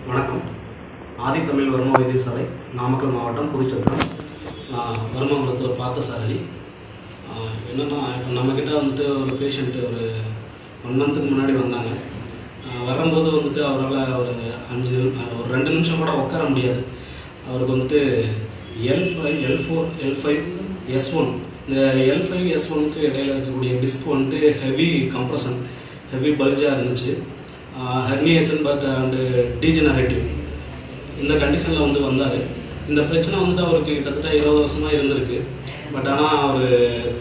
வணக்கம். ஆதித்தமிழ் வர்மா வைத்தியசாலை, நாமக்கல் மாவட்டம், புதுச்சத்திரம். வருமானத்தில் பார்த்தசாரதி. என்னென்னா, இப்போ நம்மக்கிட்ட வந்துட்டு ஒரு பேஷண்ட்டு ஒரு 1 மந்த்துக்கு முன்னாடி வந்தாங்க. வரும்போது வந்துட்டு அவரால் ஒரு 2 நிமிஷம் கூட உட்கார முடியாது. அவருக்கு வந்துட்டு L5, L4, L5, S1 இந்த L5, S1க்கு இடையில் இருக்கக்கூடிய டிஸ்க் வந்துட்டு ஹெவி கம்ப்ரஷன், ஹெவி பல்ஜாக இருந்துச்சு. ஹெர்னியேஷன் அண்டு டீஜெனரேட்டிவ் இந்த கண்டிஷனில் வந்தார். இந்த பிரச்சனை அவருக்கு கிட்டத்தட்ட 20 வருஷமாக இருந்திருக்கு. பட் ஆனால் அவர்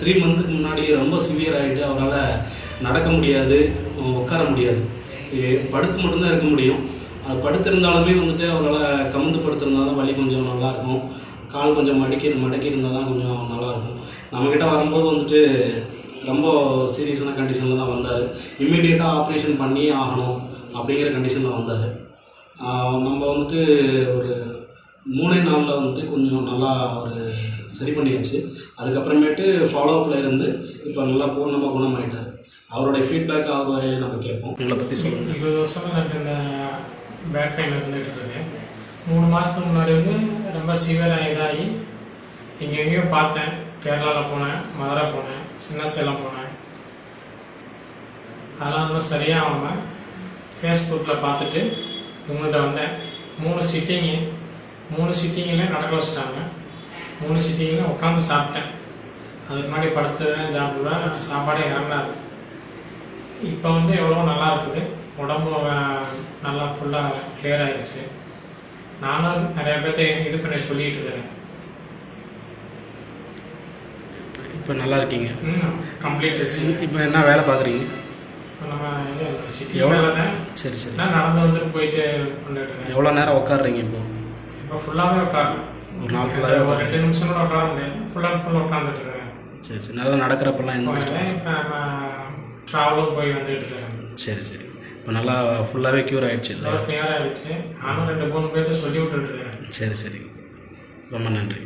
3 மந்த்துக்கு முன்னாடி ரொம்ப சிவியர் ஆகிட்டு அவரால் நடக்க முடியாது, உட்கார முடியாது, படுத்து மட்டும்தான் இருக்க முடியும். அது படுத்திருந்தாலுமே அவரால் கமுந்து படுத்திருந்தால் தான் வலி கொஞ்சம் நல்லாயிருக்கும். கால் கொஞ்சம் மடக்கி இருந்தால் தான் கொஞ்சம் நல்லாயிருக்கும். நம்மக்கிட்ட வரும்போது ரொம்ப சீரியஸான கண்டிஷனில் தான் வந்தார். இம்மிடியேட்டாக ஆப்ரேஷன் பண்ணியே ஆகணும் அப்படிங்கிற கண்டிஷனில் வந்தார். நம்ம ஒரு 3 நாளில் கொஞ்சம் நல்லா ஒரு சரி பண்ணியாச்சு. அதுக்கப்புறமேட்டு ஃபாலோஅப்பில் இருந்து இப்போ நல்லா பூர்ணமாக குணமாயிட்டார். அவருடைய ஃபீட்பேக் நம்ம கேட்போம். உங்களை பற்றி சொல்லுங்கள். 20 வருஷமாக எனக்கு இந்த பேக் பெயின் இருந்துகிட்டு இருக்கேன். 3 மாதத்துக்கு முன்னாடி ரொம்ப சிவியராக இதாகி எங்கேயோ பார்த்தேன். கேரளாவில் போனேன், மதுரை போனேன், சின்ன சேலம் போனேன். அதெல்லாம் சரியாகாமல் ஃபேஸ்புக்கில் பார்த்துட்டு இவங்கள்ட்ட வந்தேன். 3 சிட்டிங்கில் நடக்க வச்சுட்டாங்க. 3 சிட்டிங்கில் உட்காந்து சாப்பிட்டேன். அதுக்கு முன்னாடி படுத்துதான் சாப்பிடுவேன், சாப்பாடே இறங்காது. இப்போ எவ்வளோ நல்லா இருக்குது, உடம்பு நல்லா ஃபுல்லாக கிளியர் ஆகிடுச்சு. நானும் நிறைய பேர்த்த இது பண்ணி சொல்லிகிட்டு இருக்கிறேன். இப்போ நல்லா இருக்கீங்க? கம்ப்ளீட். இப்போ என்ன வேலை பார்க்குறீங்க? நம்ம இது சிட்டி வேலை தான். சரி சரி. நான் நடந்து போயிட்டு பண்ணிட்டு இருக்கேன். எவ்வளோ நேரம் உட்காடுறீங்க இப்போ ஃபுல்லாகவே உட்காருறேன். ஒரு நாள் ஃபுல்லாகவே ஒரு 2 நிமிஷம் கூட உட்கார முடியாது. ஃபுல்லாக உட்காந்துட்டு இருக்கேன். சரி சரி. நல்லா நடக்கிறப்பெல்லாம் எந்த இப்போ ட்ராவலும் போய் வந்துட்டு இருக்கேன். சரி சரி. இப்போ நல்லா ஃபுல்லாகவே க்யூர் ஆகிடுச்சு இல்லை? கிளியர் ஆகிடுச்சு. நானும் 2-3 பேர்த்த சொல்லி விட்டுட்டு இருக்கேன். சரி சரி. ரொம்ப நன்றி.